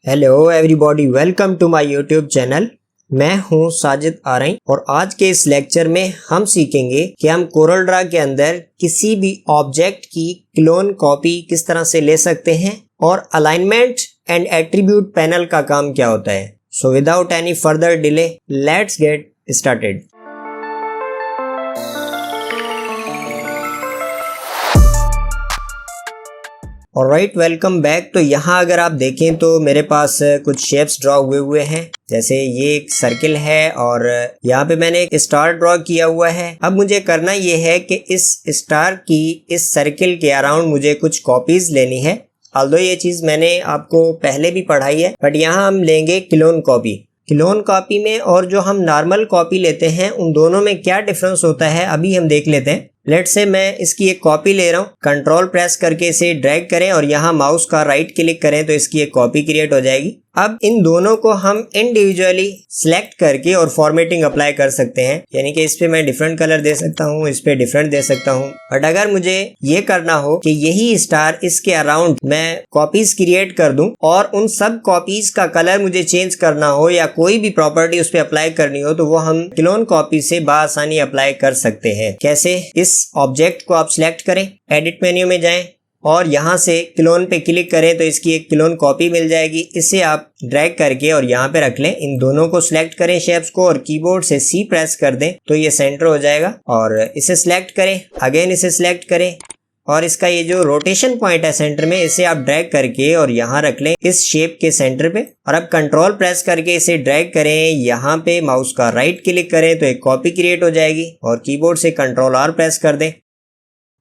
Hello everybody, welcome to my YouTube channel. मैं हूं साजिद आरई और आज के इस लेक्चर में हम सीखेंगे कि हम कोरल ड्रा के अंदर किसी भी ऑब्जेक्ट की क्लोन कॉपी किस तरह से ले सकते हैं और अलाइनमेंट एंड एट्रीब्यूट पैनल का काम क्या होता है। So without any further delay let's get started. Alright, welcome back. तो यहाँ अगर आप देखें तो मेरे पास कुछ शेप्स ड्रॉ हुए हैं। जैसे ये एक सर्किल है और यहाँ पे मैंने एक स्टार ड्रॉ किया हुआ है। अब मुझे करना ये है कि इस स्टार की इस सर्किल के अराउंड मुझे कुछ कॉपीज लेनी है। ऑल्दो ये चीज़ मैंने आपको पहले भी पढ़ाई है, बट यहाँ हम लेंगे क्लोन कॉपी। क्लोन कॉपी में और जो हम नॉर्मल कॉपी लेते हैं उन दोनों में क्या डिफरेंस होता है अभी हम देख लेते हैं। लेट से मैं इसकी एक कॉपी ले रहा हूँ, कंट्रोल प्रेस करके इसे ड्रैग करें और यहाँ माउस का राइट क्लिक करें तो इसकी एक कॉपी क्रिएट हो जाएगी। अब इन दोनों को हम इंडिविजुअली सिलेक्ट करके और फॉर्मेटिंग अप्लाई कर सकते हैं, यानी कि इस पे मैं डिफरेंट कलर दे सकता हूँ, इस पे डिफरेंट दे सकता हूँ। बट अगर मुझे ये करना हो कि यही स्टार इसके अराउंड मैं कॉपीज क्रिएट कर दूं और उन सब कॉपीज का कलर मुझे चेंज करना हो या कोई भी प्रॉपर्टी उस पर अप्लाई करनी हो, तो वो हम क्लोन कॉपी से बआसानी अप्लाई कर सकते हैं। कैसे? इस ऑब्जेक्ट को आप सिलेक्ट करें, एडिट मेन्यू में जाएं और यहाँ से क्लोन पे क्लिक करें तो इसकी एक क्लोन कॉपी मिल जाएगी। इसे आप ड्रैग करके और यहाँ पे रख लें। इन दोनों को सिलेक्ट करें शेप्स को और कीबोर्ड से C प्रेस कर दें तो ये सेंटर हो जाएगा। और इसे सिलेक्ट करें, अगेन इसे सिलेक्ट करें और इसका ये जो रोटेशन पॉइंट है सेंटर में, इसे आप ड्रैग करके और यहाँ रख लें इस शेप के सेंटर पे। और अब कंट्रोल प्रेस करके इसे ड्रैग करें, यहाँ पे माउस का राइट क्लिक करें तो एक कॉपी क्रिएट हो जाएगी और कीबोर्ड से कंट्रोल R प्रेस कर दें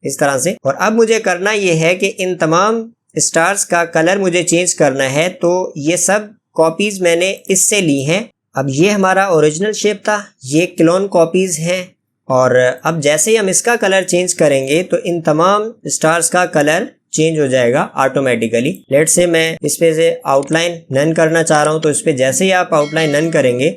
इस तरह से। और अब मुझे करना ये है कि इन तमाम स्टार्स का कलर मुझे चेंज करना है। तो ये सब कॉपीज मैंने इससे ली हैं। अब ये हमारा ओरिजिनल शेप था, ये क्लोन कॉपीज हैं। और अब जैसे ही हम इसका कलर चेंज करेंगे तो इन तमाम स्टार्स का कलर चेंज हो जाएगा ऑटोमेटिकली। लेट से मैं इस पे से आउटलाइन नन करना चाह रहा हूँ, तो इस पे जैसे ही आप आउटलाइन नन करेंगे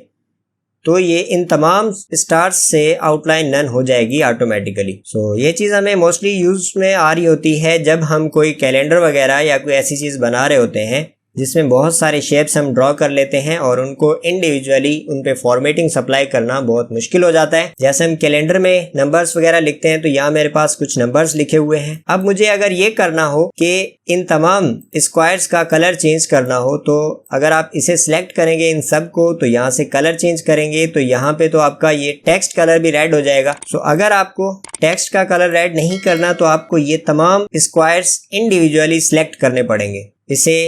तो ये इन तमाम स्टार्स से आउटलाइन नन हो जाएगी ऑटोमेटिकली। सो ये चीज़ हमें मोस्टली यूज में आ रही होती है जब हम कोई कैलेंडर वगैरह या कोई ऐसी चीज़ बना रहे होते हैं जिसमें बहुत सारे शेप्स हम ड्रॉ कर लेते हैं और उनको इंडिविजुअली उन पे फॉर्मेटिंग सप्लाई करना बहुत मुश्किल हो जाता है। जैसे हम कैलेंडर में नंबर्स वगैरह लिखते हैं तो यहाँ मेरे पास कुछ नंबर्स लिखे हुए हैं। अब मुझे अगर ये करना हो कि इन तमाम स्क्वायर्स का कलर चेंज करना हो, तो अगर आप इसे सिलेक्ट करेंगे इन सब को तो यहाँ से कलर चेंज करेंगे तो यहाँ पे तो आपका ये टेक्स्ट कलर भी रेड हो जाएगा। सो अगर आपको टेक्स्ट का कलर रेड नहीं करना तो आपको ये तमाम स्क्वायर्स इंडिविजुअली सिलेक्ट करने पड़ेंगे। इसे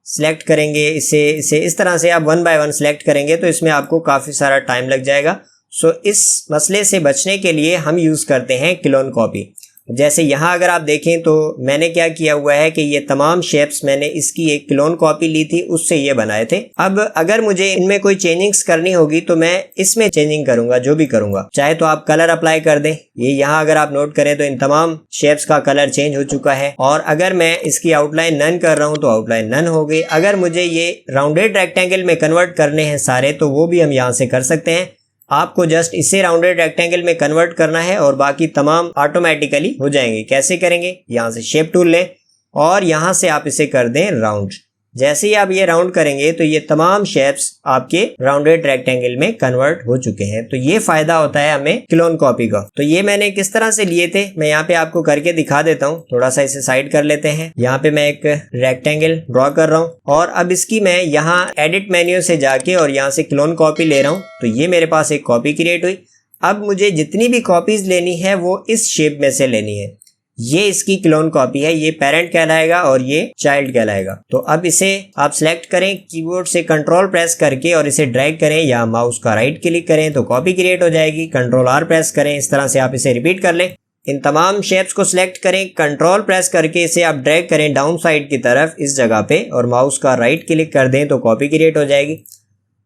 सिलेक्ट करेंगे, इसे इस तरह से आप वन बाय वन सिलेक्ट करेंगे तो इसमें आपको काफ़ी सारा टाइम लग जाएगा। सो इस मसले से बचने के लिए हम यूज़ करते हैं क्लोन कॉपी। जैसे यहाँ अगर आप देखें तो मैंने क्या किया हुआ है कि ये तमाम शेप्स मैंने इसकी एक क्लोन कॉपी ली थी, उससे ये बनाए थे। अब अगर मुझे इनमें कोई चेंजिंग्स करनी होगी तो मैं इसमें चेंजिंग करूंगा, जो भी करूंगा। चाहे तो आप कलर अप्लाई कर दें। ये यहाँ अगर आप नोट करें तो इन तमाम शेप्स का कलर चेंज हो चुका है। और अगर मैं इसकी आउटलाइन नन कर रहा हूँ तो आउटलाइन नन हो गई। अगर मुझे ये राउंडेड रेक्टेंगल में कन्वर्ट करने हैं सारे, तो वो भी हम यहाँ से कर सकते हैं। आपको जस्ट इसे राउंडेड रेक्टेंगल में कन्वर्ट करना है और बाकी तमाम ऑटोमेटिकली हो जाएंगे। कैसे करेंगे? यहाँ से शेप टूल लें और यहाँ से आप इसे कर दें राउंड। जैसे ही आप ये राउंड करेंगे तो ये तमाम शेप्स आपके राउंडेड रेक्टेंगल में कन्वर्ट हो चुके हैं। तो ये फायदा होता है हमें क्लोन कॉपी का। तो ये मैंने किस तरह से लिए थे मैं यहाँ पे आपको करके दिखा देता हूँ। थोड़ा सा इसे साइड कर लेते हैं। यहाँ पे मैं एक रेक्टेंगल ड्रॉ कर रहा हूँ और अब इसकी मैं यहाँ एडिट मेन्यू से जाके और यहाँ से क्लोन कॉपी ले रहा हूँ। तो ये मेरे पास एक कॉपी क्रिएट हुई। अब मुझे जितनी भी कॉपीज लेनी है वो इस शेप में से लेनी है। ये इसकी क्लोन कॉपी है, ये पेरेंट कहलाएगा और ये चाइल्ड कहलाएगा। तो अब इसे आप सिलेक्ट करें कीबोर्ड से कंट्रोल प्रेस करके और इसे ड्रैग करें या माउस का राइट क्लिक करें तो कॉपी क्रिएट हो जाएगी। कंट्रोल R प्रेस करें, इस तरह से आप इसे रिपीट कर लें। इन तमाम शेप्स को सिलेक्ट करें, कंट्रोल प्रेस करके इसे आप ड्रैग करें डाउन साइड की तरफ इस जगह पे और माउस का राइट क्लिक कर दें तो कॉपी क्रिएट हो जाएगी।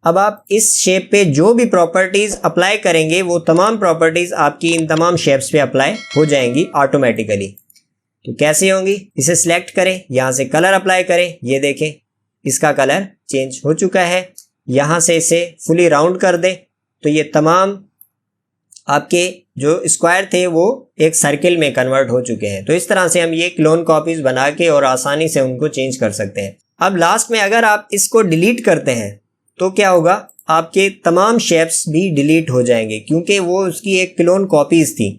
अब आप इस शेप पे जो भी प्रॉपर्टीज अप्लाई करेंगे वो तमाम प्रॉपर्टीज आपकी इन तमाम शेप्स पे अप्लाई हो जाएंगी ऑटोमेटिकली। तो कैसे होंगी? इसे सिलेक्ट करें, यहाँ से कलर अप्लाई करें। ये देखें इसका कलर चेंज हो चुका है। यहाँ से इसे फुली राउंड कर दें तो ये तमाम आपके जो स्क्वायर थे वो एक सर्किल में कन्वर्ट हो चुके हैं। तो इस तरह से हम ये क्लोन कॉपीज बना के और आसानी से उनको चेंज कर सकते हैं। अब लास्ट में अगर आप इसको डिलीट करते हैं तो क्या होगा, आपके तमाम शेप्स भी डिलीट हो जाएंगे क्योंकि वो उसकी एक क्लोन कॉपीज थी।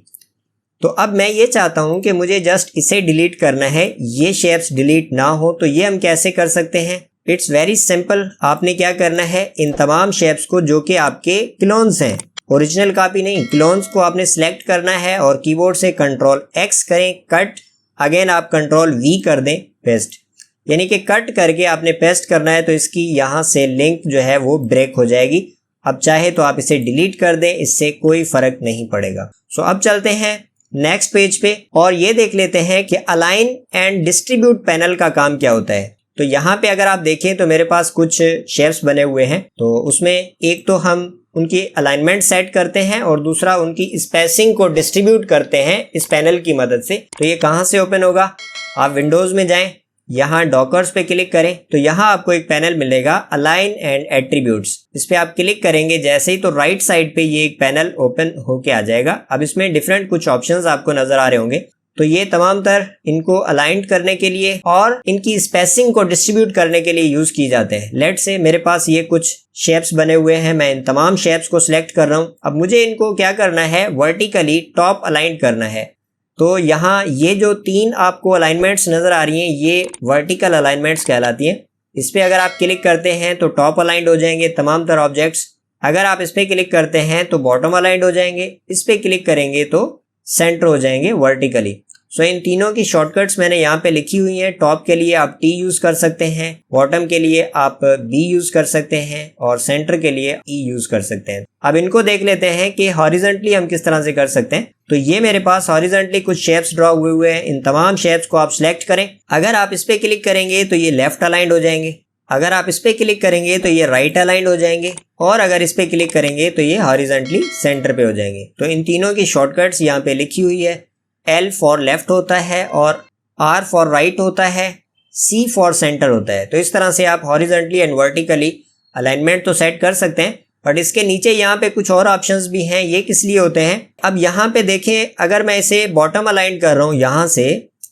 तो अब मैं ये चाहता हूं कि मुझे जस्ट इसे डिलीट करना है, ये शेप्स डिलीट ना हो। तो ये हम कैसे कर सकते हैं? It's very simple. आपने क्या करना है, इन तमाम शेप्स को जो कि आपके क्लोन्स हैं, ओरिजिनल कॉपी नहीं, क्लोन्स को आपने सेलेक्ट करना है और कीबोर्ड से कंट्रोल एक्स करें, कट, अगेन आप कंट्रोल वी कर दें, पेस्ट। यानी कि कट करके आपने पेस्ट करना है तो इसकी यहाँ से लिंक जो है वो ब्रेक हो जाएगी। अब चाहे तो आप इसे डिलीट कर दें, इससे कोई फर्क नहीं पड़ेगा। सो अब चलते हैं नेक्स्ट पेज पे और ये देख लेते हैं कि अलाइन एंड डिस्ट्रीब्यूट पैनल का काम क्या होता है। तो यहाँ पे अगर आप देखें तो मेरे पास कुछ शेप्स बने हुए हैं। तो उसमें एक तो हम उनकी अलाइनमेंट सेट करते हैं और दूसरा उनकी स्पेसिंग को डिस्ट्रीब्यूट करते हैं इस पैनल की मदद से। तो ये कहाँ से ओपन होगा? आप विंडोज में जाएं, यहाँ डॉकर्स पे क्लिक करें तो यहाँ आपको एक पैनल मिलेगा अलाइन एंड एट्रीब्यूट्स। इस पे आप क्लिक करेंगे जैसे ही तो राइट साइड पे ये एक पैनल ओपन होके आ जाएगा। अब इसमें डिफरेंट कुछ ऑप्शंस आपको नजर आ रहे होंगे। तो ये तमाम तर इनको अलाइन करने के लिए और इनकी स्पेसिंग को डिस्ट्रीब्यूट करने के लिए यूज की जाते हैं। लेट से मेरे पास ये कुछ शेप्स बने हुए हैं, मैं इन तमाम शेप्स को सिलेक्ट कर रहा हूँ। अब मुझे इनको क्या करना है, वर्टिकली टॉप अलाइन करना है। तो यहाँ ये जो तीन आपको अलाइनमेंट्स नजर आ रही हैं ये वर्टिकल अलाइनमेंट्स कहलाती हैं। इस पे अगर आप क्लिक करते हैं तो टॉप अलाइंड हो जाएंगे तमाम तरह ऑब्जेक्ट्स। अगर आप इस पे क्लिक करते हैं तो बॉटम अलाइंड हो जाएंगे। इस पे क्लिक करेंगे तो सेंटर हो जाएंगे वर्टिकली। सो इन तीनों की शॉर्टकट्स मैंने यहाँ पे लिखी हुई हैं। टॉप के लिए आप T यूज कर सकते हैं, बॉटम के लिए आप B यूज कर सकते हैं और सेंटर के लिए E यूज कर सकते हैं। अब इनको देख लेते हैं कि हॉरिजॉन्टली हम किस तरह से कर सकते हैं। तो ये मेरे पास हॉरिजॉन्टली कुछ शेप्स ड्रॉ हुए हैं। इन तमाम शेप्स को आप सिलेक्ट करें। अगर आप इस पे क्लिक करेंगे तो ये लेफ्ट अलाइंड हो जाएंगे। अगर आप इस पे क्लिक करेंगे तो ये राइट अलाइंड हो जाएंगे और अगर इस पे क्लिक करेंगे तो ये हॉरिजॉन्टली सेंटर पे हो जाएंगे। तो इन तीनों की शॉर्टकट्स यहाँ पे लिखी हुई है। L फॉर लेफ्ट होता है और R फॉर राइट होता है, C फॉर सेंटर होता है। तो इस तरह से आप हॉरिजॉन्टली एंड वर्टिकली अलाइनमेंट तो सेट कर सकते हैं। बट इसके नीचे यहाँ पे कुछ और ऑप्शंस भी हैं। ये किस लिए होते हैं? अब यहाँ पे देखें, अगर मैं इसे बॉटम अलाइन कर रहा हूँ यहाँ से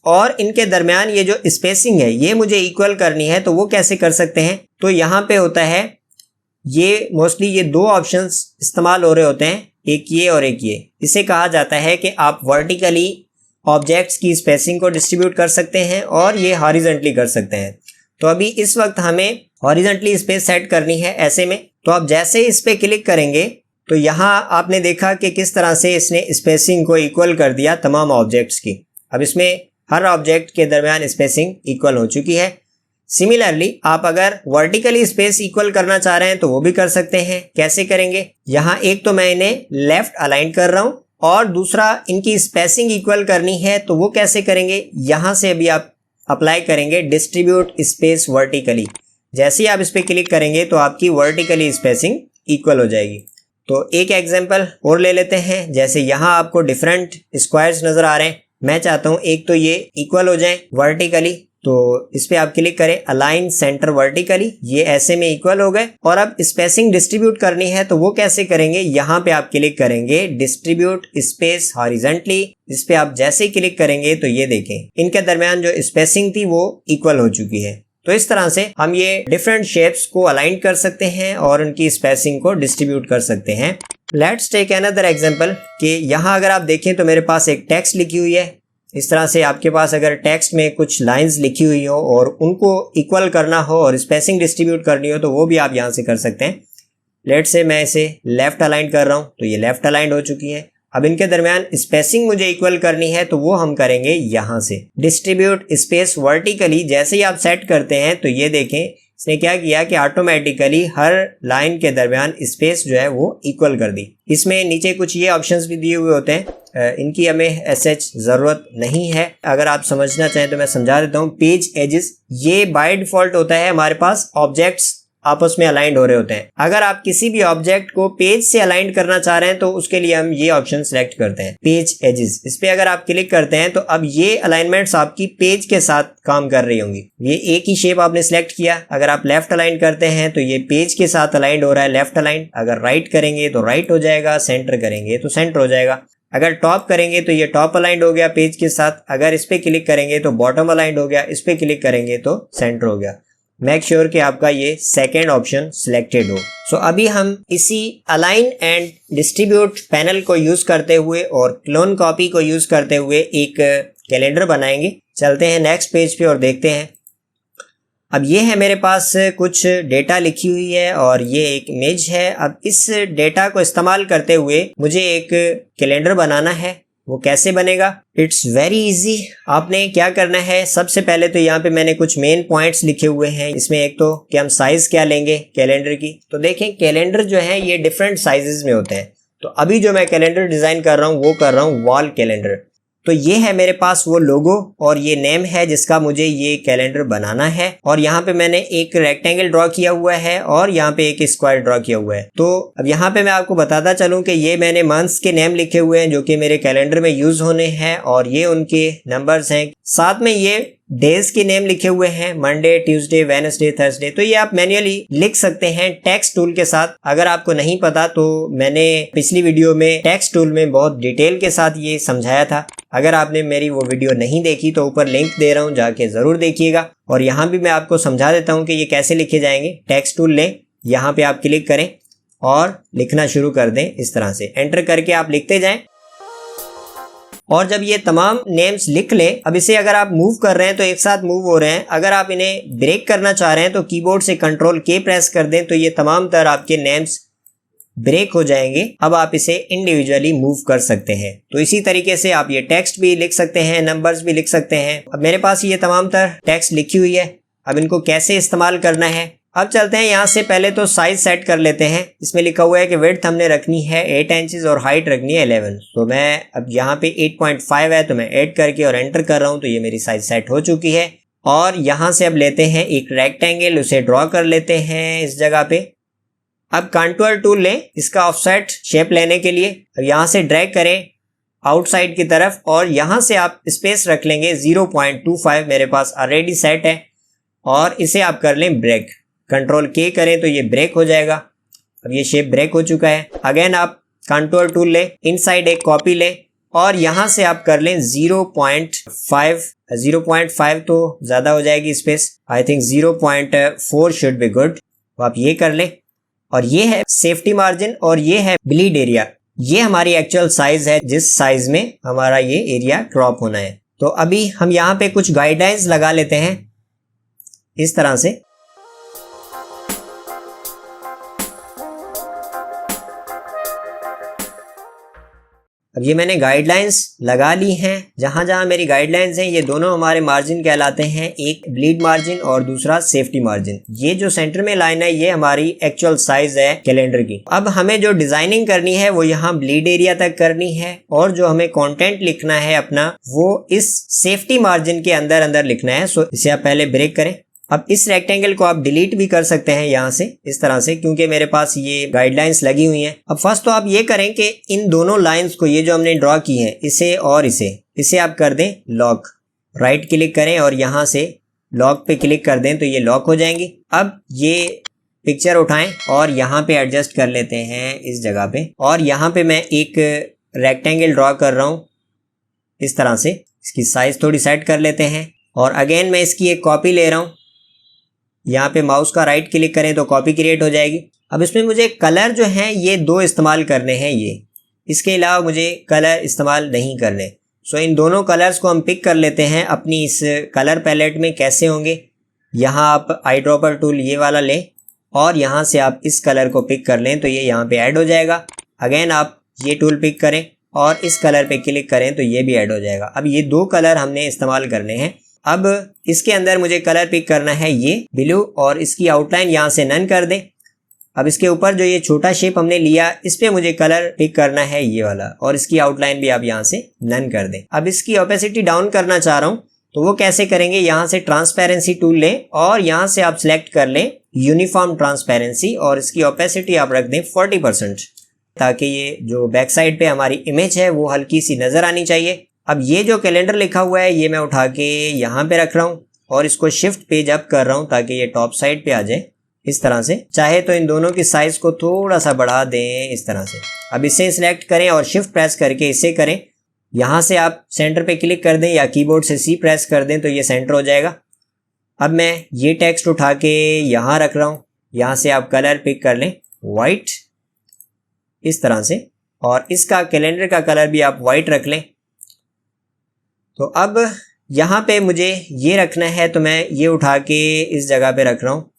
और इनके दरमियान ये जो स्पेसिंग है ये मुझे इक्वल करनी है, तो वो कैसे कर सकते हैं? तो यहाँ पे होता है, ये मोस्टली ये दो ऑप्शंस इस्तेमाल हो रहे होते हैं, एक ये और एक ये। इसे कहा जाता है कि आप वर्टिकली ऑब्जेक्ट्स की स्पेसिंग को डिस्ट्रीब्यूट कर सकते हैं और ये हॉरिजॉन्टली कर सकते हैं। तो अभी इस वक्त हमें हॉरिजॉन्टली स्पेस सेट करनी है ऐसे में। तो आप जैसे ही इस पे क्लिक करेंगे तो यहाँ आपने देखा कि किस तरह से इसने स्पेसिंग को इक्वल कर दिया तमाम ऑब्जेक्ट्स की। अब इसमें हर ऑब्जेक्ट के दरमियान स्पेसिंग इक्वल हो चुकी है। सिमिलरली आप अगर वर्टिकली स्पेस इक्वल करना चाह रहे हैं तो वो भी कर सकते हैं। कैसे करेंगे? यहाँ एक तो मैं इन्हें लेफ्ट अलाइन कर रहा हूँ और दूसरा इनकी स्पेसिंग इक्वल करनी है। तो वो कैसे करेंगे? यहाँ से अभी आप अप्लाई करेंगे डिस्ट्रीब्यूट स्पेस वर्टिकली। जैसे ही आप इस पर क्लिक करेंगे तो आपकी वर्टिकली स्पेसिंग इक्वल हो जाएगी। तो एक एग्जांपल और ले लेते हैं। जैसे यहाँ आपको डिफरेंट स्क्वायर्स नजर आ रहे हैं, मैं चाहता हूँ एक तो ये इक्वल हो जाए वर्टिकली। तो इस पे आप क्लिक करें अलाइन सेंटर वर्टिकली, ये ऐसे में इक्वल हो गए। और अब स्पेसिंग डिस्ट्रीब्यूट करनी है तो वो कैसे करेंगे? यहाँ पे आप क्लिक करेंगे डिस्ट्रीब्यूट स्पेस हॉरिजॉन्टली। इस पे आप जैसे ही क्लिक करेंगे तो ये देखें इनके दरमियान जो स्पेसिंग थी वो इक्वल हो चुकी है। तो इस तरह से हम ये डिफरेंट शेप्स को अलाइन कर सकते हैं और उनकी स्पेसिंग को डिस्ट्रीब्यूट कर सकते हैं। लेट्स टेक अनदर एग्जांपल कि यहाँ अगर आप देखें तो मेरे पास एक टेक्स्ट लिखी हुई है। इस तरह से आपके पास अगर टेक्स्ट में कुछ लाइंस लिखी हुई हो और उनको इक्वल करना हो और स्पेसिंग डिस्ट्रीब्यूट करनी हो तो वो भी आप यहाँ से कर सकते हैं। लेट्स से मैं इसे लेफ्ट अलाइन कर रहा हूँ तो ये लेफ्ट अलाइन हो चुकी है। अब इनके दरमियान स्पेसिंग मुझे इक्वल करनी है तो वो हम करेंगे यहाँ से डिस्ट्रीब्यूट स्पेस वर्टिकली। जैसे ही आप सेट करते हैं तो ये देखें इसने क्या किया कि ऑटोमेटिकली हर लाइन के दरमियान स्पेस जो है वो इक्वल कर दी। इसमें नीचे कुछ ये ऑप्शंस भी दिए हुए होते हैं, इनकी हमें एसएच ज़रूरत नहीं है। अगर आप समझना चाहें तो मैं समझा देता हूँ। पेज एजेस, ये बाय डिफ़ॉल्ट होता है हमारे पास ऑब्जेक्ट्स आपस में अलाइंड हो रहे होते हैं। अगर आप किसी भी ऑब्जेक्ट को पेज से अलाइन करना चाह रहे हैं तो उसके लिए हम ये ऑप्शन सेलेक्ट करते हैं पेज एजेस। इस पे अगर आप क्लिक करते हैं तो अब ये अलाइनमेंट्स आपकी पेज के साथ काम कर रही होंगी। ये एक ही शेप आपने सेलेक्ट किया। अगर आप लेफ्ट अलाइन करते हैं तो ये पेज के साथ अलाइंड हो रहा है, लेफ्ट अलाइन। अगर राइट करेंगे तो राइट हो जाएगा, सेंटर करेंगे तो सेंटर हो जाएगा। अगर टॉप करेंगे तो ये टॉप अलाइंड हो गया पेज के साथ। अगर इस पे क्लिक करेंगे तो बॉटम अलाइंड हो गया, इस पे क्लिक करेंगे तो सेंटर हो गया। मेक श्योर कि आपका ये सेकेंड ऑप्शन सिलेक्टेड हो। सो अभी हम इसी अलाइन एंड डिस्ट्रीब्यूट पैनल को यूज करते हुए और क्लोन कॉपी को यूज करते हुए एक कैलेंडर बनाएंगे। चलते हैं नेक्स्ट पेज पे और देखते हैं। अब ये है मेरे पास कुछ डेटा लिखी हुई है और ये एक इमेज है। अब इस डेटा को इस्तेमाल करते हुए मुझे एक कैलेंडर बनाना है। वो कैसे बनेगा? It's very easy. आपने क्या करना है, सबसे पहले तो यहाँ पे मैंने कुछ मेन पॉइंट्स लिखे हुए हैं। इसमें एक तो कि हम साइज क्या लेंगे कैलेंडर की। तो देखें कैलेंडर जो है ये डिफरेंट साइजेस में होते हैं। तो अभी जो मैं कैलेंडर डिजाइन कर रहा हूँ वो कर रहा हूँ वॉल कैलेंडर। तो ये है मेरे पास वो लोगो और ये नेम है जिसका मुझे ये कैलेंडर बनाना है। और यहाँ पे मैंने एक रेक्टेंगल ड्रॉ किया हुआ है और यहाँ पे एक स्क्वायर ड्रॉ किया हुआ है। तो अब यहाँ पे मैं आपको बताता चलूँ कि ये मैंने मंथ्स के नेम लिखे हुए हैं जो कि मेरे कैलेंडर में यूज होने हैं और ये उनके नंबर्स हैं। साथ में ये डेज के नेम लिखे हुए हैं, मंडे, ट्यूसडे, वेडनेसडे, थर्सडे। तो ये आप मैन्युअली लिख सकते हैं टेक्स्ट टूल के साथ। अगर आपको नहीं पता तो मैंने पिछली वीडियो में टेक्स्ट टूल में बहुत डिटेल के साथ ये समझाया था। अगर आपने मेरी वो वीडियो नहीं देखी तो ऊपर लिंक दे रहा हूँ, जाके जरूर देखिएगा। और यहाँ भी मैं आपको समझा देता हूँ कि ये कैसे लिखे जाएंगे। टेक्स्ट टूल लें, यहाँ पे आप क्लिक करें और लिखना शुरू कर दें। इस तरह से एंटर करके आप लिखते जाएं और जब ये तमाम नेम्स लिख लें, अब इसे अगर आप मूव कर रहे हैं तो एक साथ मूव हो रहे हैं। अगर आप इन्हें ब्रेक करना चाह रहे हैं तो कीबोर्ड से कंट्रोल के प्रेस कर दें तो ये तमाम तरह आपके नेम्स ब्रेक हो जाएंगे। अब आप इसे इंडिविजुअली मूव कर सकते हैं। तो इसी तरीके से आप ये टेक्स्ट भी लिख सकते हैं, नंबर्स भी लिख सकते हैं। अब मेरे पास ये तमाम तरह टेक्स्ट लिखी हुई है। अब इनको कैसे इस्तेमाल करना है, अब चलते हैं यहाँ से। पहले तो साइज सेट कर लेते हैं। इसमें लिखा हुआ है कि विड्थ हमने रखनी है 8 इंचेस और हाइट रखनी है 11। तो मैं अब यहाँ पे 8.5 है तो मैं ऐड करके और एंटर कर रहा हूँ। तो ये मेरी साइज सेट हो चुकी है। और यहाँ से अब लेते हैं एक रेक्टेंगल, उसे ड्रॉ कर लेते हैं इस जगह पे। अब कंटूर टूल लें इसका ऑफसेट शेप लेने के लिए। अब यहाँ से ड्रैग करें आउटसाइड की तरफ और यहाँ से आप स्पेस रख लेंगे 0.25। मेरे पास ऑलरेडी सेट है और इसे आप कर लें ब्रेक। कंट्रोल के करें तो ये ब्रेक हो जाएगा। अब ये शेप ब्रेक हो चुका है। अगेन आप कंटूर टूल लें, इनसाइड एक कॉपी लें और यहाँ से आप कर लें 0.5। 0.5 तो ज़्यादा हो जाएगी space. I think 0.4 should be good. तो आप ये कर लें। और ये है सेफ्टी मार्जिन और ये है ब्लीड एरिया। ये हमारी एक्चुअल साइज है जिस साइज में हमारा ये एरिया क्रॉप होना है। तो अभी हम यहाँ पे कुछ गाइडलाइंस लगा लेते हैं इस तरह से। अब ये मैंने गाइडलाइंस लगा ली हैं। जहां जहां मेरी गाइडलाइंस हैं ये दोनों हमारे मार्जिन कहलाते हैं, एक ब्लीड मार्जिन और दूसरा सेफ्टी मार्जिन। ये जो सेंटर में लाइन है ये हमारी एक्चुअल साइज है कैलेंडर की। अब हमें जो डिजाइनिंग करनी है वो यहाँ ब्लीड एरिया तक करनी है और जो हमें कंटेंट लिखना है अपना वो इस सेफ्टी मार्जिन के अंदर अंदर लिखना है। सो इसे आप पहले ब्रेक करें। अब इस रेक्टेंगल को आप डिलीट भी कर सकते हैं यहाँ से इस तरह से, क्योंकि मेरे पास ये गाइडलाइंस लगी हुई हैं। अब फर्स्ट तो आप ये करें कि इन दोनों लाइंस को, ये जो हमने ड्रॉ की है, इसे और इसे आप कर दें लॉक। राइट क्लिक करें और यहाँ से लॉक पे क्लिक कर दें तो ये लॉक हो जाएंगी। अब ये पिक्चर उठाएं और यहाँ पे एडजस्ट कर लेते हैं इस जगह पे और यहाँ पे मैं एक रेक्टेंगल ड्रॉ कर रहा हूँ इस तरह से। इसकी साइज थोड़ी सेट कर लेते हैं और अगेन मैं इसकी एक कॉपी ले रहा हूँ। यहाँ पे माउस का राइट क्लिक करें तो कॉपी क्रिएट हो जाएगी। अब इसमें मुझे कलर जो हैं ये दो इस्तेमाल करने हैं, ये इसके अलावा मुझे कलर इस्तेमाल नहीं करने। सो इन दोनों कलर्स को हम पिक कर लेते हैं अपनी इस कलर पैलेट में। कैसे होंगे, यहाँ आप आई ड्रॉपर टूल ये वाला लें और यहाँ से आप इस कलर को पिक कर लें तो ये यहाँ पे ऐड हो जाएगा। अगेन आप ये टूल पिक करें और इस कलर पे क्लिक करें तो ये भी ऐड हो जाएगा। अब ये दो कलर हमने इस्तेमाल करने हैं। अब इसके अंदर मुझे कलर पिक करना है ये ब्लू और इसकी आउटलाइन यहाँ से नन कर दें। अब इसके ऊपर जो ये छोटा शेप हमने लिया इस पे मुझे कलर पिक करना है ये वाला और इसकी आउटलाइन भी आप यहाँ से नन कर दें। अब इसकी ओपेसिटी डाउन करना चाह रहा हूँ तो वो कैसे करेंगे, यहाँ से ट्रांसपेरेंसी टूल लें और यहाँ से आप सिलेक्ट कर लें यूनिफॉर्म ट्रांसपेरेंसी और इसकी ओपेसिटी आप रख दें 40% ताकि ये जो बैक साइड पे हमारी इमेज है वो हल्की सी नजर आनी चाहिए। अब ये जो कैलेंडर लिखा हुआ है ये मैं उठा के यहाँ पे रख रहा हूँ और इसको शिफ्ट पेज अप कर रहा हूँ ताकि ये टॉप साइड पे आ जाए इस तरह से। चाहे तो इन दोनों की साइज को थोड़ा सा बढ़ा दें इस तरह से। अब इसे सिलेक्ट करें और शिफ्ट प्रेस करके इसे करें। यहाँ से आप सेंटर पे क्लिक कर दें या कीबोर्ड से सी प्रेस कर दें तो ये सेंटर हो जाएगा। अब मैं ये टेक्स्ट उठा के यहाँ रख रहा हूँ। यहाँ से आप कलर पिक कर लें वाइट, इस तरह से, और इसका कैलेंडर का कलर भी आप वाइट रख लें। तो अब यहाँ पे मुझे ये रखना है, तो मैं ये उठा के इस जगह पे रख रहा हूँ।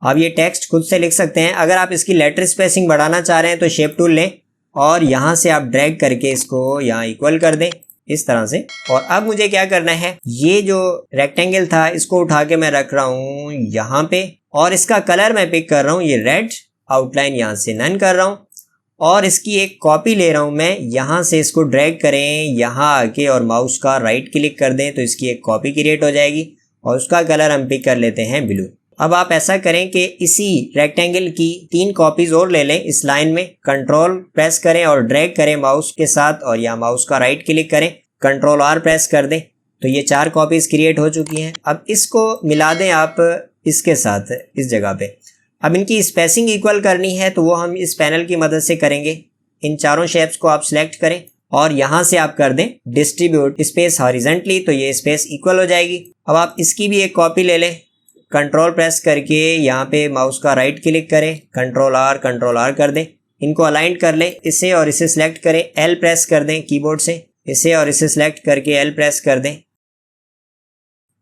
आप ये टेक्स्ट खुद से लिख सकते हैं। अगर आप इसकी लेटर स्पेसिंग बढ़ाना चाह रहे हैं तो शेप टूल लें और यहाँ से आप ड्रैग करके इसको यहाँ इक्वल कर दें इस तरह से। और अब मुझे क्या करना है, ये जो रेक्टेंगल था इसको उठा के मैं रख रहा हूँ यहाँ पे, और इसका कलर मैं पिक कर रहा हूँ ये रेड, आउटलाइन यहाँ से नन कर रहा हूँ, और इसकी एक कॉपी ले रहा हूँ मैं। यहाँ से इसको ड्रैग करें यहाँ आके और माउस का राइट क्लिक कर दें तो इसकी एक कॉपी क्रिएट हो जाएगी, और उसका कलर हम पिक कर लेते हैं ब्लू। अब आप ऐसा करें कि इसी रेक्टेंगल की 3 कॉपीज और ले लें। इस लाइन में कंट्रोल प्रेस करें और ड्रैग करें माउस के साथ, और यहाँ माउस का राइट क्लिक करें, कंट्रोल आर प्रेस कर दें तो ये 4 कॉपीज क्रिएट हो चुकी हैं। अब इसको मिला दें आप इसके साथ इस जगह पे। अब इनकी स्पेसिंग इक्वल करनी है तो वो हम इस पैनल की मदद से करेंगे। इन चारों शेप्स को आप सिलेक्ट करें और यहाँ से आप कर दें डिस्ट्रीब्यूट स्पेस हॉरिजेंटली, तो ये स्पेस इक्वल हो जाएगी। अब आप इसकी भी एक कॉपी ले लें, कंट्रोल प्रेस करके यहाँ पे माउस का राइट क्लिक करें, कंट्रोल आर कर दें, इनको अलाइन कर लें इसे और इसे सिलेक्ट करें, एल प्रेस कर दें कीबोर्ड से, इसे और इसे सिलेक्ट करके एल प्रेस कर दें।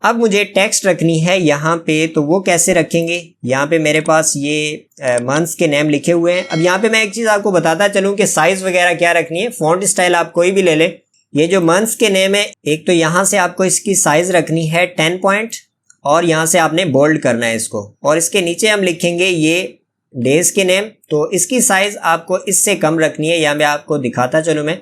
अब मुझे टेक्स्ट रखनी है यहाँ पे, तो वो कैसे रखेंगे, यहाँ पे मेरे पास ये मंथ्स के नेम लिखे हुए हैं। अब यहाँ पे मैं एक चीज़ आपको बताता चलूँ कि साइज़ वगैरह क्या रखनी है। फॉन्ट स्टाइल आप कोई भी ले लें। ये जो मंथ्स के नेम है, एक तो यहाँ से आपको इसकी साइज़ रखनी है 10 पॉइंट, और यहाँ से आपने बोल्ड करना है इसको, और इसके नीचे हम लिखेंगे ये डेज के नेम, तो इसकी साइज़ आपको इससे कम रखनी है। यहाँ मैं आपको दिखाता चलूँ मैं,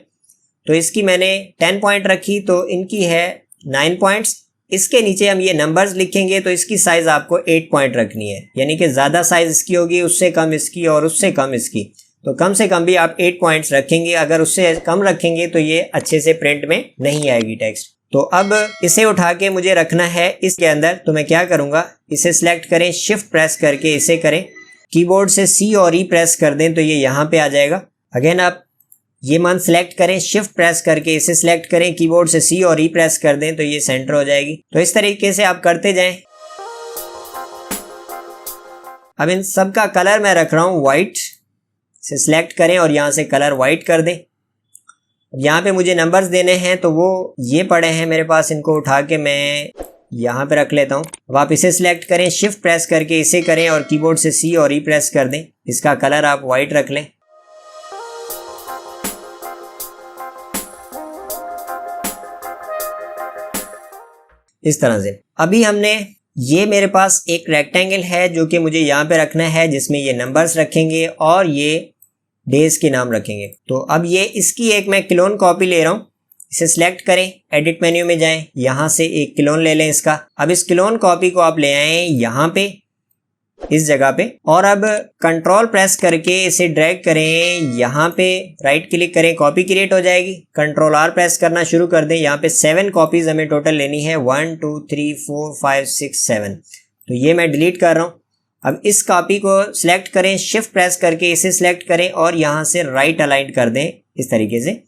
तो इसकी मैंने 10 पॉइंट रखी, तो इनकी है 9 पॉइंट्स। इसके नीचे हम ये नंबर्स लिखेंगे तो इसकी साइज़ आपको 8 पॉइंट रखनी है, यानी कि ज़्यादा साइज़ इसकी होगी, उससे कम इसकी और उससे कम इसकी, तो कम से कम भी आप 8 पॉइंट्स रखेंगे। अगर उससे कम रखेंगे तो ये अच्छे से प्रिंट में नहीं आएगी टेक्स्ट। तो अब इसे उठा के मुझे रखना है इसके अंदर, तो मैं क्या करूँगा, इसे सिलेक्ट करें, शिफ्ट प्रेस करके इसे करें, कीबोर्ड से सी और ई प्रेस कर दें तो ये यहाँ पे आ जाएगा। अगेन आप ये मंथ सेलेक्ट करें, शिफ्ट प्रेस करके इसे सिलेक्ट करें, कीबोर्ड से सी और ई प्रेस कर दें तो ये सेंटर हो जाएगी। तो इस तरीके से आप करते जाएं। अब इन सब का कलर मैं रख रहा हूँ वाइट, इसे सिलेक्ट करें और यहाँ से कलर वाइट कर दें। यहाँ पे मुझे नंबर्स देने हैं तो वो ये पड़े हैं मेरे पास, इनको उठा के मैं यहाँ पे रख लेता हूँ। अब आप इसे सिलेक्ट करें, शिफ्ट प्रेस करके इसे करें और कीबोर्ड से सी और ई प्रेस कर दें। इसका कलर आप वाइट रख लें। इस तरह से अभी हमने ये मेरे पास एक रेक्टेंगल है जो कि मुझे यहाँ पे रखना है, जिसमें ये नंबर्स रखेंगे और ये डेज के नाम रखेंगे। तो अब ये इसकी एक मैं क्लोन कॉपी ले रहा हूँ। इसे सिलेक्ट करें, एडिट मेन्यू में जाएं, यहाँ से एक क्लोन ले लें इसका। अब इस क्लोन कॉपी को आप ले आए यहाँ पे इस जगह पे, और अब कंट्रोल प्रेस करके इसे ड्रैग करें, यहाँ पे राइट क्लिक करें, कॉपी क्रिएट हो जाएगी। कंट्रोल आर प्रेस करना शुरू कर दें। यहाँ पे 7 कॉपीज हमें टोटल लेनी है, 1 2 3 4 5 6 7। तो ये मैं डिलीट कर रहा हूँ। अब इस कॉपी को सिलेक्ट करें, शिफ्ट प्रेस करके इसे सिलेक्ट करें और यहाँ से राइट अलाइन कर दें इस तरीके से।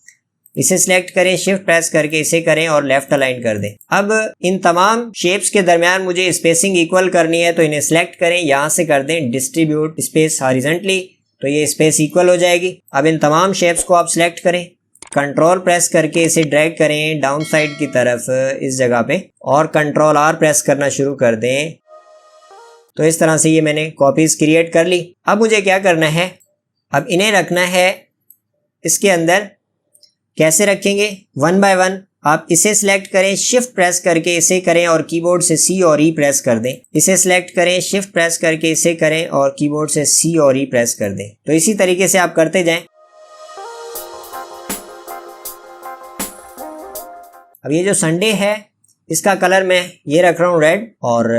इसे सिलेक्ट करें, शिफ्ट प्रेस करके इसे करें और लेफ्ट अलाइन कर दें। अब इन तमाम शेप्स के दरमियान मुझे स्पेसिंग इक्वल करनी है, तो इन्हें सिलेक्ट करें, यहाँ से कर दें डिस्ट्रीब्यूट स्पेस हॉरिजॉन्टली, तो ये स्पेस इक्वल हो जाएगी। अब इन तमाम शेप्स को आप सिलेक्ट करें, कंट्रोल प्रेस करके इसे ड्रैग करें डाउन साइड की तरफ इस जगह पे, और कंट्रोल आर प्रेस करना शुरू कर दें। तो इस तरह से ये मैंने कॉपीज क्रिएट कर ली। अब मुझे क्या करना है, अब इन्हें रखना है इसके अंदर। कैसे रखेंगे, 1 बाय 1 आप इसे सिलेक्ट करें, शिफ्ट प्रेस करके इसे करें और कीबोर्ड से सी और ई प्रेस कर दें। इसे सिलेक्ट करें, शिफ्ट प्रेस करके इसे करें और कीबोर्ड से सी और ई प्रेस कर दें। तो इसी तरीके से आप करते जाएं। अब ये जो संडे है इसका कलर मैं ये रख रहा हूँ रेड, और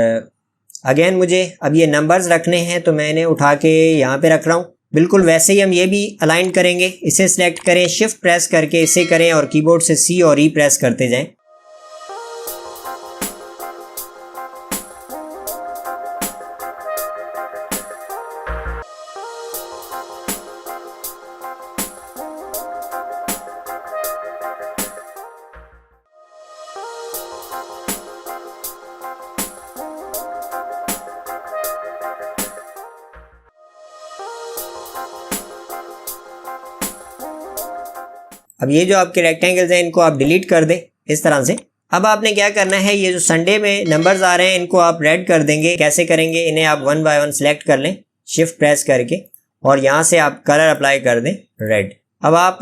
अगेन मुझे अब ये नंबर्स रखने हैं तो मैंने उठा के यहाँ पे रख रहा हूँ। बिल्कुल वैसे ही हम ये भी अलाइन करेंगे। इसे सिलेक्ट करें, शिफ्ट प्रेस करके इसे करें और कीबोर्ड से सी और ई प्रेस करते जाएं। अब ये जो आपके रेक्टेंगल्स हैं इनको आप डिलीट कर दें इस तरह से। अब आपने क्या करना है, ये जो संडे में नंबर्स आ रहे हैं इनको आप रेड कर देंगे। कैसे करेंगे, इन्हें आप 1 बाय 1 सेलेक्ट कर लें शिफ्ट प्रेस करके और यहाँ से आप कलर अप्लाई कर दें रेड। अब आप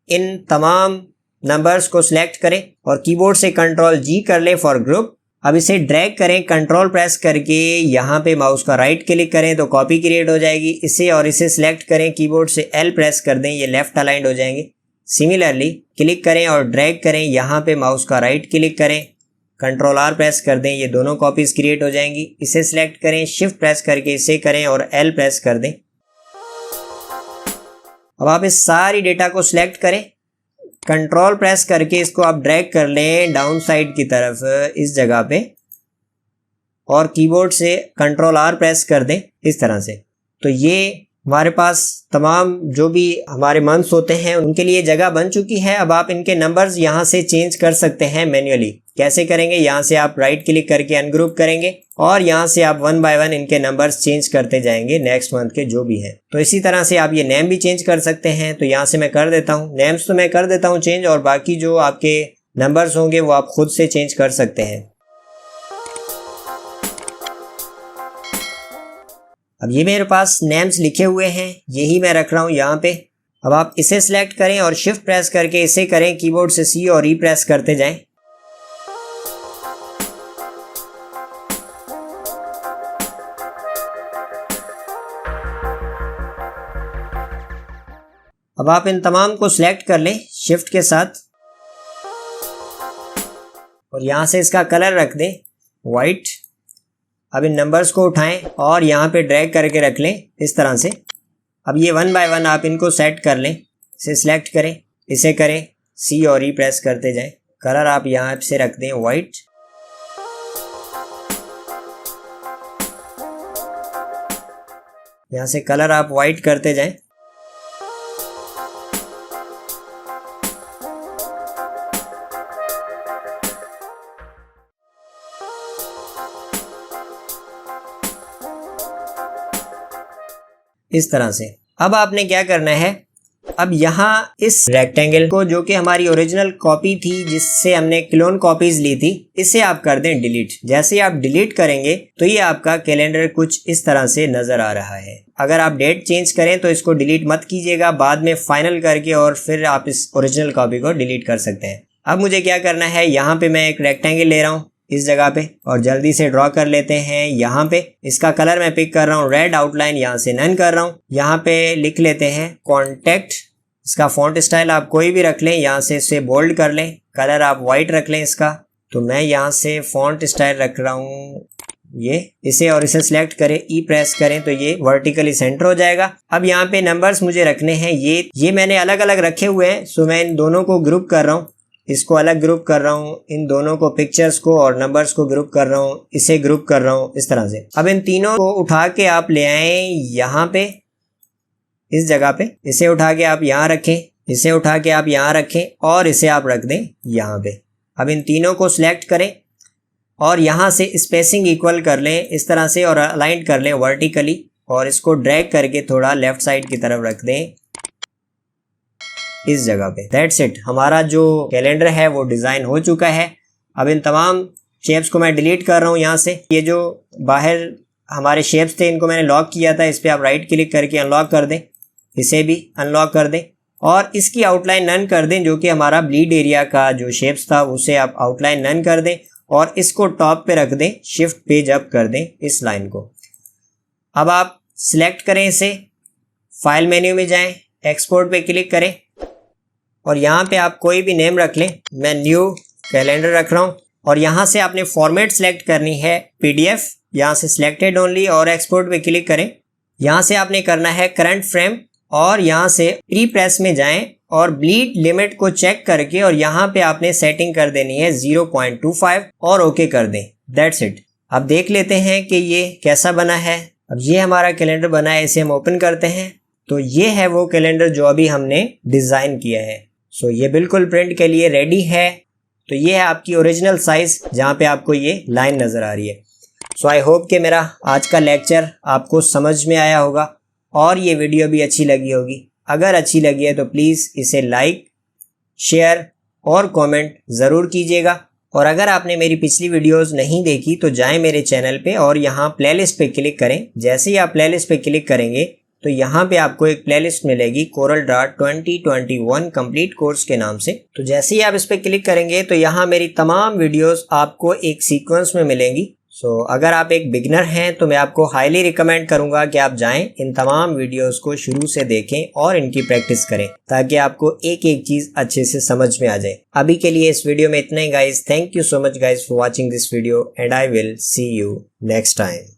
इन तमाम नंबर्स को सिलेक्ट करें और कीबोर्ड से कंट्रोल जी कर लें फॉर ग्रुप। अब इसे ड्रैग करें, कंट्रोल प्रेस करके यहाँ पे माउस का राइट क्लिक करें तो कॉपी क्रिएट हो जाएगी। इसे और इसे सिलेक्ट करें, कीबोर्ड से एल प्रेस कर दें, ये लेफ्ट अलाइंड हो जाएंगे। सिमिलरली क्लिक करें और ड्रैग करें, यहाँ पे माउस का राइट क्लिक करें, कंट्रोल आर प्रेस कर दें, ये दोनों कॉपीज क्रिएट हो जाएंगी। इसे सिलेक्ट करें, शिफ्ट प्रेस करके इसे करें और एल प्रेस कर दें। अब आप इस सारी डेटा को सिलेक्ट करें, कंट्रोल प्रेस करके इसको आप ड्रैग कर लें डाउन साइड की तरफ इस जगह पे और कीबोर्ड से कंट्रोल आर प्रेस कर दें इस तरह से। तो ये हमारे पास तमाम जो भी हमारे मंथ्स होते हैं उनके लिए जगह बन चुकी है। अब आप इनके नंबर्स यहाँ से चेंज कर सकते हैं मैन्युअली। कैसे करेंगे, यहाँ से आप राइट क्लिक करके अनग्रुप करेंगे और यहाँ से आप 1 बाय 1 इनके नंबर्स चेंज करते जाएंगे नेक्स्ट मंथ के जो भी हैं। तो इसी तरह से आप ये नेम भी चेंज कर सकते हैं। तो यहाँ से मैं कर देता हूँ नेम्स, तो मैं कर देता हूँ चेंज और बाकी जो आपके नंबर्स होंगे वो आप खुद से चेंज कर सकते हैं। अब ये मेरे पास नेम्स लिखे हुए हैं, यही मैं रख रहा हूँ यहाँ पे। अब आप इसे सिलेक्ट करें और शिफ्ट प्रेस करके इसे करें, कीबोर्ड से सी और ई प्रेस करते जाएं। अब आप इन तमाम को सिलेक्ट कर लें शिफ्ट के साथ और यहाँ से इसका कलर रख दें वाइट। अब इन नंबर्स को उठाएं और यहाँ पे ड्रैग करके रख लें इस तरह से। अब ये 1 बाय 1 आप इनको सेट कर लें, इसे सिलेक्ट करें, इसे करें, सी और ई प्रेस करते जाएं। कलर आप यहाँ से रख दें वाइट। यहाँ से कलर आप वाइट करते जाएं। इस तरह से। अब आपने क्या करना है, अब यहाँ इस रेक्टेंगल को जो कि हमारी ओरिजिनल कॉपी थी जिससे हमने क्लोन कॉपीज ली थी, इसे आप कर दें डिलीट। जैसे आप डिलीट करेंगे तो ये आपका कैलेंडर कुछ इस तरह से नजर आ रहा है। अगर आप डेट चेंज करें तो इसको डिलीट मत कीजिएगा, बाद में फाइनल करके और फिर आप इस ओरिजिनल कॉपी को डिलीट कर सकते हैं। अब मुझे क्या करना है, यहाँ पे मैं एक रेक्टेंगल ले रहा हूँ इस जगह पे और जल्दी से ड्रॉ कर लेते हैं। यहाँ पे इसका कलर मैं पिक कर रहा हूँ रेड, आउटलाइन यहाँ से नन कर रहा हूँ। यहाँ पे लिख लेते हैं कॉन्टेक्ट। इसका फॉन्ट स्टाइल आप कोई भी रख लें, यहाँ से इसे बोल्ड कर लें, कलर आप वाइट रख लें इसका। तो मैं यहाँ से फॉन्ट स्टाइल रख रहा हूँ ये, इसे और इसे सिलेक्ट करें, ई प्रेस करें तो ये वर्टिकली सेंटर हो जाएगा। अब यहाँ पे नंबर्स मुझे रखने हैं, ये मैंने अलग अलग रखे हुए हैं, सो मैं इन दोनों को ग्रुप कर रहा हूँ, इसको अलग ग्रुप कर रहा हूँ, इन दोनों को पिक्चर्स को और नंबर्स को ग्रुप कर रहा हूँ, इसे ग्रुप कर रहा हूँ इस तरह से। अब इन तीनों को उठा के आप ले आए यहाँ पे इस जगह पे, इसे उठा के आप यहाँ रखें, इसे उठा के आप यहाँ रखें और इसे आप रख दें यहाँ पे। अब इन तीनों को सिलेक्ट करें और यहाँ से स्पेसिंग इक्वल कर लें इस तरह से और अलाइन कर लें वर्टिकली और इसको ड्रैग करके थोड़ा लेफ्ट साइड की तरफ रख दें इस जगह पे। दैट्स इट, हमारा जो कैलेंडर है वो डिज़ाइन हो चुका है। अब इन तमाम शेप्स को मैं डिलीट कर रहा हूँ यहाँ से। ये जो बाहर हमारे शेप्स थे इनको मैंने लॉक किया था, इस पर आप राइट क्लिक करके अनलॉक कर दें, इसे भी अनलॉक कर दें और इसकी आउटलाइन नन कर दें, जो कि हमारा ब्लीड एरिया का जो शेप्स था उसे आप आउटलाइन नन कर दें और इसको टॉप पे रख दें, शिफ्ट पेज अप कर दें इस लाइन को। अब आप सिलेक्ट करें इसे, फाइल मेन्यू में जाएं, एक्सपोर्ट पे क्लिक करें और यहाँ पे आप कोई भी नेम रख लें। मैं न्यू कैलेंडर रख रहा हूँ और यहाँ से आपने फॉर्मेट सेलेक्ट करनी है PDF, यहाँ से सिलेक्टेड ओनली और एक्सपोर्ट पे क्लिक करें। यहाँ से आपने करना है करंट फ्रेम और यहाँ से प्री प्रेस में जाएं और ब्लीड लिमिट को चेक करके और यहाँ पे आपने सेटिंग कर देनी है 0.25 और ओके कर दें। That's it. अब देख लेते हैं कि ये कैसा बना है। अब ये हमारा कैलेंडर बना है, इसे हम ओपन करते हैं तो ये है वो कैलेंडर जो अभी हमने डिज़ाइन किया है। सो ये बिल्कुल प्रिंट के लिए रेडी है। तो ये है आपकी ओरिजिनल साइज जहाँ पे आपको ये लाइन नज़र आ रही है। सो आई होप कि मेरा आज का लेक्चर आपको समझ में आया होगा और ये वीडियो भी अच्छी लगी होगी। अगर अच्छी लगी है तो प्लीज़ इसे लाइक शेयर और कमेंट ज़रूर कीजिएगा। और अगर आपने मेरी पिछली वीडियोस नहीं देखी तो जाएं मेरे चैनल पे और यहाँ प्लेलिस्ट पे क्लिक करें। जैसे ही आप प्लेलिस्ट पे क्लिक करेंगे तो यहाँ पे आपको एक प्लेलिस्ट मिलेगी कोरल ड्रा 2021 कंप्लीट कोर्स के नाम से। तो जैसे ही आप इस पे क्लिक करेंगे तो यहाँ मेरी तमाम वीडियोस आपको एक सीक्वेंस में मिलेंगी। अगर आप एक बिगिनर हैं तो मैं आपको हाईली रिकमेंड करूंगा कि आप जाएं, इन तमाम वीडियोस को शुरू से देखें और इनकी प्रैक्टिस करें ताकि आपको एक एक चीज अच्छे से समझ में आ जाए। अभी के लिए इस वीडियो में इतना ही guys. Thank you so much guys for watching this video and I will see you next time.